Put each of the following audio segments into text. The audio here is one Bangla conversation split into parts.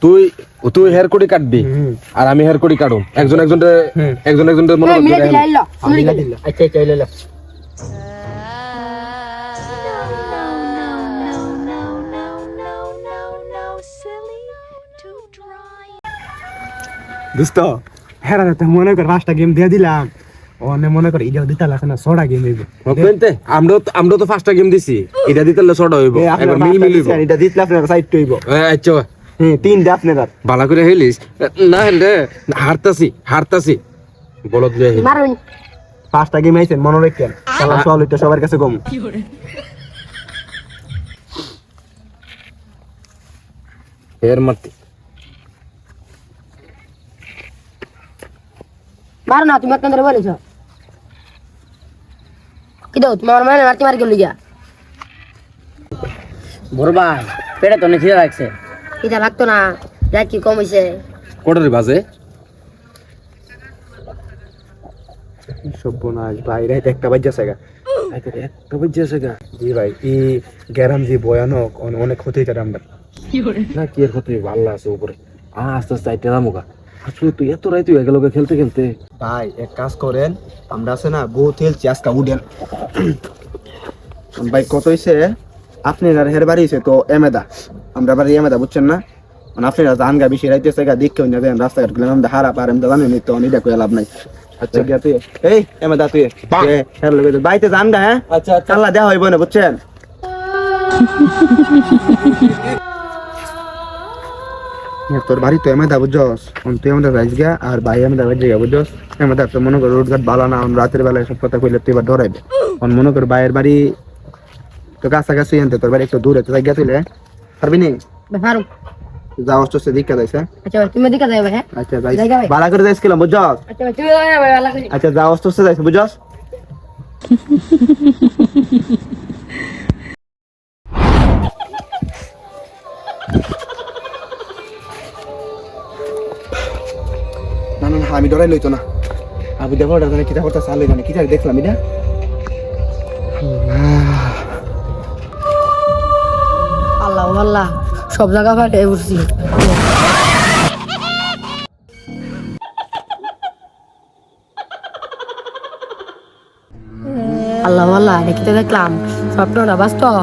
তুই তুই হেয়ার কোডি কাটবি আর আমি হেয়ার কোডি কাটুম একজন একজনের মনে মিলে করে দিলা আমি দিল আচ্ছা আচ্ছা লইলা দোস্ত হ্যাঁ তো মনে কর 5টা গেম দিয়ে দিলাম ওনে মনে কর ইডা দিতে লাগছে না 6টা গেম হইব ওকেনতে আমরা তো 5টা গেম দিছি এটা দিতে হলে ছড়া হইব একবার মিল হইব এটা দিতে আপনার সাইড হইব আচ্ছা হ্যাঁ 3টা আপনার ভালো করে হেলিস না রে হারতাছি বলদ লই মারুন 5টা গেম আইছেন মনে রাখেন খেলা সল এটা সবার কাছে কম হেয়ার মারতে মারো না তুমি কেন বলেছ কি দাও তোমার মানে মারতে গেল গিয়া বড় ভাই পেটে তো অনেক খিদে লাগছে এটা লাগতো না দেখ কি কম হইছে কোটারে বাজে সর্বনাশ ভাই রাইতে একটা বাজছে গা একটা বাজে গা জি ভাই এই গ্যারাম জি ভয়ানক অনেক ক্ষতি করে আমরা না কি এর কথা আল্লাহ আছে উপরে আস্তে আস্তে আইতে রামুগা আসলে তুই এত রাইতে হয়ে গেল খেলতে খেলতে ভাই এক কাজ করেন আমরা আছে না বহুত খেলছি আজকে উঠেন ভাই কত হইছে আপনি হের বাড়ি হইছে তো এমেদা আমরা বাড়ি এমেদা বুঝছেন না মানে আপনি জান গা বেশি রাইতেছে গা দেখে না দেন রাস্তাঘাট গুলো আমরা হারা পার আমরা জানি নি তো অনেক কই লাভ নাই আচ্ছা গিয়া তুই এই এমেদা তুই হের লগে বাইতে জান গা হ্যাঁ আচ্ছা আচ্ছা আল্লাহ দেয়া হইব না বুঝছেন তোর বাড়ি তো এমেদা বুঝছস তুই আমাদের রাইজ গা আর ভাই আমাদের রাইজ গা বুঝছস এমেদা তো মনে কর রোড ঘাট ভালো না রাতের বেলায় সব কথা কইলে তুই এবার ধরাইবে মনে কর ভাইয়ের বাড়ি তো কাছাকাছি আনতে তোর বাড়ি একটু দূরে তো জায়গা তুইলে পারবি নি মারো যাওয়ার তো দিকে যাইছে আচ্ছা তুমি দিকে যাবে হ্যাঁ আচ্ছা যাই বালা করে যাইছিলাম বুঝছস আচ্ছা তুমি যাবে ভালো করে আচ্ছা যাওয়ার তো যাইছে বুঝছস না না আমি ডরাই লইতো না আমি দেখো ওটা জানি কিটা করতে চালই জানি কিটা দেখলাম এটা আল্লাহ আল্লাহ সব জায়গা ফাটে উঠছি আল্লাহ আল্লাহ দেখতে দেখলাম স্বপ্নটা বাস্তব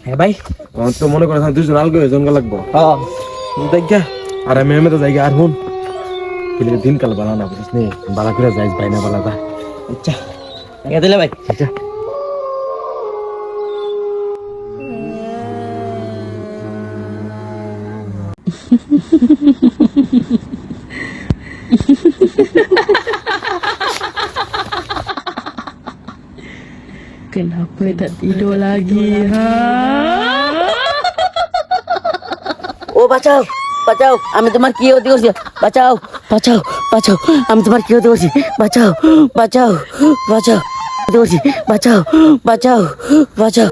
হ্যাঁ ভাই তো মনে করে দুজন আলগো জঙ্গল লাগবো হ্যাঁ দেখা আর আমি এমএতে জায়গা আর হুন দিনকাল বালা না বুঝিস নি বালা করে যাইস ভাই না বালা আচ্ছা টাকা দিলে ভাই আচ্ছা Kenapa tak tidur lagi ha? ও বাঁচাও বাঁচাও আমি তোমার কি হতে করছি বাঁচাও বাঁচাও বাঁচাও আমি তোমার কি হতে করছি বাঁচাও বাঁচাও বাঁচাও করছি বাঁচাও বাঁচাও বাঁচাও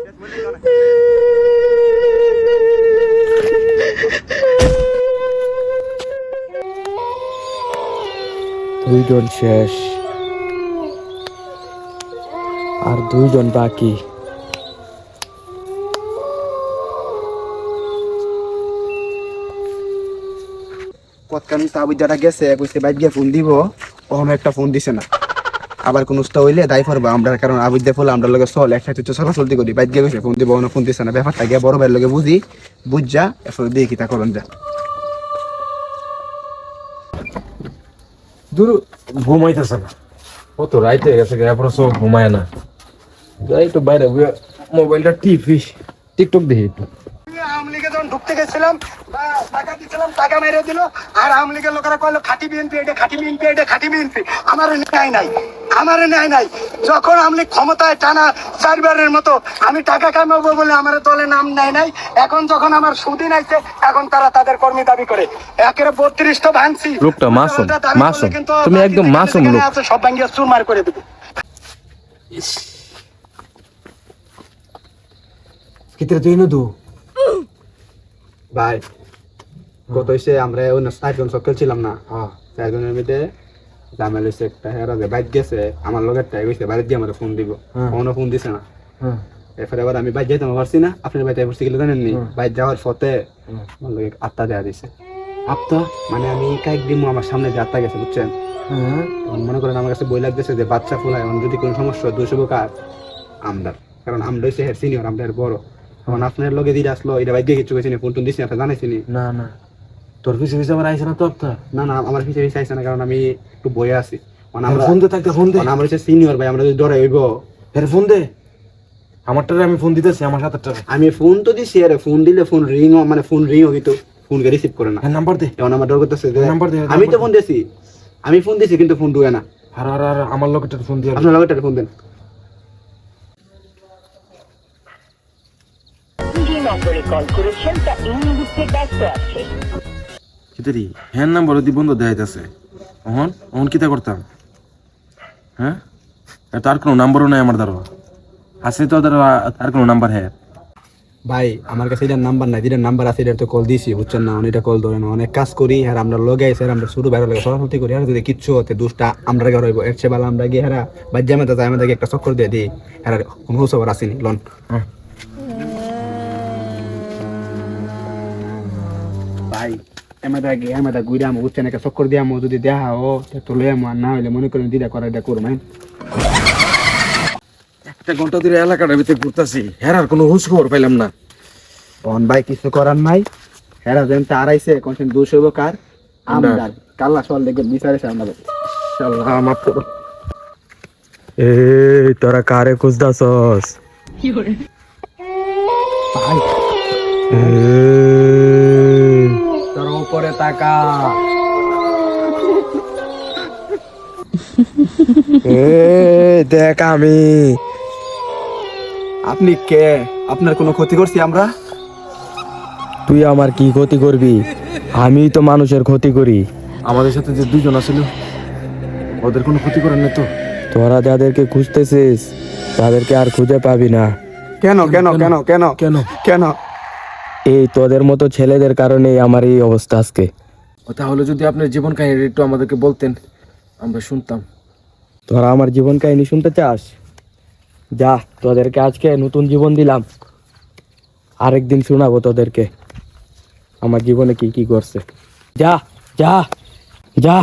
দুইজন শেষ আর দুইজন বাকি কতখানি সাবুজাটা গেছে কইছে বাইক গিয়ে ফোন দিব ওখানে একটা ফোন দিছে না আবার কোন উস্তা হইলে দায় পড়বা আমরা কারণ আবুজা ফলে আমরা লগে চল একসাথে তো চলাচলতি করি বাইক গিয়ে কইছে ফোন দিব ওখানে ফোন দিছে না ব্যাপারটা গিয়ে বড় ভাইয়ের লগে বুঝি বুঝা এরপর দেখি তা করন যা দূর ঘুমাইতেছে না কত রাইতে গেছে এরপর সব ঘুমায় না যাই তো বাইরে মোবাইলটা টিপি টিকটক দেখি একটু যখন ঢুকতে গেছিলাম বা টাকা দিচ্ছিলাম, টাকা মেরে দিল। আর আওয়ামী লীগের লোকেরা কইলো খাঁটি বিএনপি, এটা খাঁটি বিএনপি, এটা খাঁটি বিএনপি। আমার ন্যায় নাই, আমার ন্যায় নাই। যখন আওয়ামী লীগ ক্ষমতায় টানা 4বারের মতো আমি টাকা কামাবো বলে আমার দলে নাম নেয় নাই। এখন যখন আমার সুদিন আইছে, এখন তারা তাদের কর্মী দাবি করে। একের 32 তো ভাঙছি। লোকটা মাসুম, ওটা দাবি করলে মাসুম। কিন্তু তুমি বাকি একদম যেখানে মাসুম যেখানে লোক। আছে সব ভাঙিয়ে চুরমার করে দেবে। কিতরে তুই না দু ভাই কত হইছে আমরা অন্য 4জন সকল ছিলাম না, 4জনের মধ্যে জামেল হইছে একটা। হেরা যে বাইক গেছে আমার লগের টাই হইছে, বাড়ি দিয়ে আমার ফোন দিব, কোনো ফোন দিছে না। এরপরে আবার আমি বাইক যাইতে পারছি না, আপনার বাইতে পড়ছি গেলে জানেননি, বাইক যাওয়ার পথে আমার লগে আত্মা দেওয়া দিছে। আপতা মানে আমি কাইক দিমু, আমার সামনে যে আত্মা গেছে বুঝছেন। তখন মনে করেন আমার কাছে বই লাগতেছে যে বাচ্চা ফুলায় যদি কোনো সমস্যা দোষ হবো কার, আমদার। কারণ আমরা হচ্ছে হের সিনিয়র, আমরা হের বড়। তখন আপনার লগে দিয়ে আসলো, এটা বাইক দিয়ে কিছু গেছি ফোন টোন দিচ্ছি, আপনার জানাইছিনি? না না, তোর পিছে পিছে আবার আইছে না তো আপতা? না না, আমার পিছিয়ে পিছিয়ে আইসে না, কারণ আমি একটু বয়ে আছি। মানে আমরা ফোন দে, থাকতে ফোন দে। আমরা হচ্ছে সিনিয়র ভাই, আমরা যদি ডরে হইব। এর ফোন দে, আমারটারে আমি ফোন দিতেছি, আমার সাথেরটারে। আমি ফোন তো দিছি, আরে ফোন দিলে ফোন রিংও, মানে ফোন রিংও কিন্তু ফোনকে রিসিভ করে না। হ্যাঁ নাম্বার দে, এখন আমার ডর করতেছে যে নাম্বার দে, আমি তো ফোন দিয়েছি, আমি ফোন দিয়েছি কিন্তু ফোন ঢুকে না। আর আর আর আমার লোকটার ফোন দিয়ে। আপনার লগেরটারে ফোন দেন। যে নম্বরে কল করেছেন তা এই মুহূর্তে ব্যস্ত আছে। কিতরি হ্যাঁ নাম্বার দি বন্ধ দেখাইতেছে। অহন অহন কিতা করতাম? হ্যাঁ, আর তার কোনো নাম্বারও নাই আমার দ্বারা। আছে তো তার কোনো নাম্বার? হ্যাঁ ভাই আমার কাছে এটার নাম্বার নাই, যেটার নাম্বার আছে এটা তো কল দিছি, বুঝছেন না? এটা কল ধরে না, অনেক কাজ করি আর আমরা লগে আইছি, আর আমরা শুরু বাইরে লাগে সরাসরি করি। আর যদি কিচ্ছু হতে দুষ্টা আমরা গিয়ে রইব, এর চেয়ে ভালো আমরা গিয়ে হারা বাজ্যা মেতা যায়, আমাদেরকে একটা চক্কর দিয়ে দিই। আর কোনো খবর আসেনি লন। ভাই এমাদা গিয়ে এমাদা ঘুরে আমি বুঝছেন, একটা চক্কর দিয়ে আমি যদি দেখা ও তো লয়ে আমার, না হইলে মনে করেন দিদা করা এটা করবেন। একটা ঘন্টা ধরে এলাকাটার ভিতরে ঘুরতেছি, হ্যাঁ আর কোনো হুঁশ খবর পাইলাম না। তখন ভাই কিছু করার নাই, হেরা যেন তার আইসে কোনদিন দোষ হইব কার, আমরা কাল্লা সল দেখে বিচারেছে আমরা। আল্লাহ মাফ করো। এই তোরা কারে খুঁজতাছস? ভাই তোর উপরে তাকা। দেখ আমি। আপনি কে? আপনার কোনো ক্ষতি করছি আমরা? তুই আমার কি ক্ষতি করবি? আমি তো মানুষের ক্ষতি করি। আমাদের সাথে যে দুজন আছিল ওদের কোনো ক্ষতি করেন না তো? তোরা যাদেরকে খুঁজতেছিস তাদেরকে আর খুঁজে পাবি না। কেন কেন কেন কেন কেন? কেন? এই তোদের মতো ছেলেদের কারণেই আমার এই অবস্থা আজকে। তাহলে যদি আপনার জীবন কাহিনী একটু আমাদেরকে বলতেন, আমরা শুনতাম। তোরা আমার জীবন কাহিনী শুনতে চাস? যা, তোদেরকে আজকে নতুন জীবন দিলাম, আরেকদিন শোনাবো তোদেরকে আমার জীবনে কি কি করছে। যা যা যা।